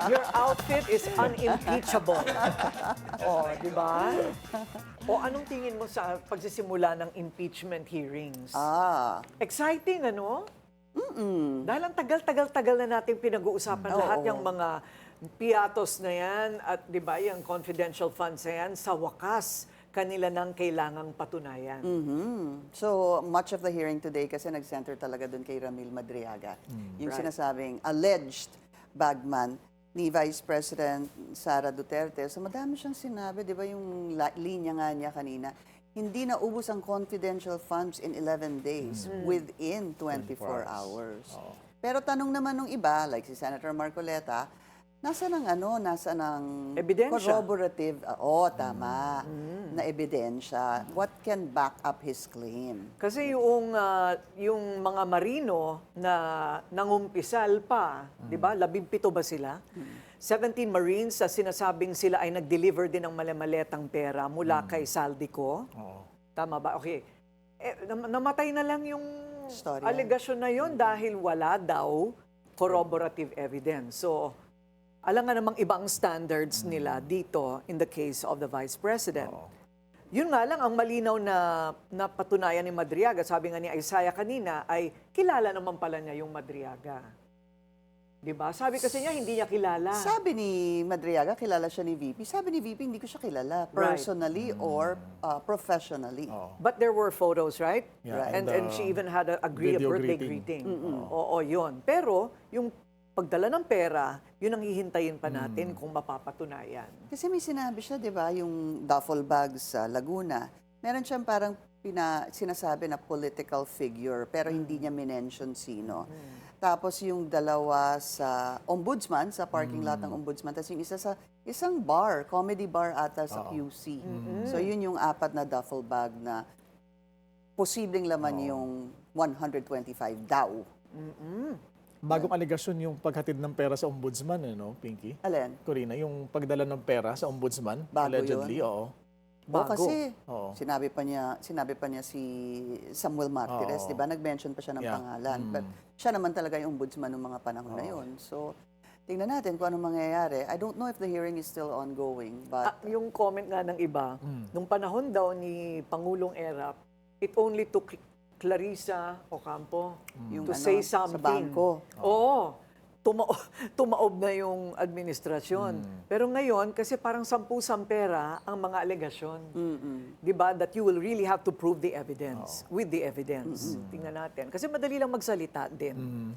Your outfit is unimpeachable. O, di ba? O anong tingin mo sa pagsisimula ng impeachment hearings? Exciting, ano? Dahil ang tagal-tagal-tagal na natin pinag-uusapan lahat yung mga piatos na yan at di ba yung confidential funds na yan, sa wakas, kanila nang kailangang patunayan. So, much of the hearing today kasi nag-center talaga dun kay Ramil Madriaga. Yung sinasabing alleged bagman ni Vice President Sara Duterte. So, madami siyang sinabi, di ba yung linya nga niya kanina, hindi na ubos ang confidential funds in 11 days within 24 hours. Pero tanong naman nung iba, like si Senator Marcoleta, nasa ng Ebidensya. corroborative, tama, na ebidensya. What can back up his claim? Kasi yung mga marino na nangumpisal pa, di ba? 17 ba sila? 17 Marines sa sinasabing sila ay nag-deliver din ng malamaletang pera mula kay Saldico. Tama ba? Okay. Namatay na lang yung alegasyon na yon dahil wala daw corroborative evidence. So, alam nga namang ibang standards nila dito in the case of the Vice President. Yun nga lang, ang malinaw na patunayan ni Madriaga, sabi nga ni Isaiah kanina, ay kilala naman pala niya yung Madriaga. Diba? Sabi kasi niya, hindi niya kilala. Sabi ni Madriaga, kilala siya ni VP. Sabi ni VP, hindi ko siya kilala personally or professionally. But there were photos, right? Yeah, And she even had a birthday greeting. Oo, yun. Pero yung pagdala ng pera, yun ang hihintayin pa natin kung mapapatunayan. Kasi may sinabi siya, di ba, yung duffel bag sa Laguna. Meron siyang parang sinasabi na political figure, pero hindi niya minention sino. Tapos yung dalawa sa ombudsman, sa parking lot ng ombudsman. Tapos yung isa sa isang bar, comedy bar ata sa QC. So yun yung 4 na duffel bag na posibleng laman yung 125 daw. Bagong aligasyon yung paghatid ng pera sa ombudsman, Pinky? Alin? Corina, yung pagdala ng pera sa ombudsman, Bago allegedly, yun? Bago. Kasi sinabi pa niya si Samuel Martires, di ba? Nag-mention pa siya ng pangalan. But siya naman talaga yung ombudsman ng mga panahon na yun. So, tingnan natin kung anong mangyayari. I don't know if the hearing is still ongoing, but Yung comment nga ng iba, nung panahon daw ni Pangulong Erap, it only took Clarissa Ocampo to say something. sa bangko. Oo. Tumaob na yung administrasyon. Pero ngayon, kasi parang 10 pera ang mga alegasyon. Di ba? That you will really have to prove the evidence, with the evidence. Tingnan natin. Kasi madali lang magsalita din.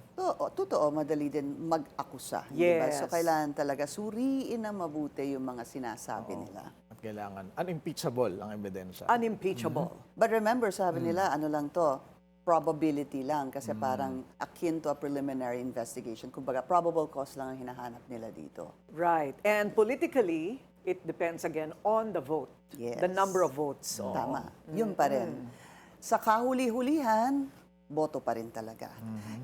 Totoo, madali din mag-akusa. Yes. Diba? So, kailangan talaga suriin na mabuti yung mga sinasabi nila. At kailangan unimpeachable ang ebidensya. Unimpeachable. But remember, sabi nila, ano lang to, probability lang kasi parang akin to a preliminary investigation. Kumbaga, probable cause lang ang hinahanap nila dito. Right. And politically, it depends again on the vote. Yes. The number of votes. Tama. Yun pa rin. Sa kahuli-hulihan, boto pa rin talaga.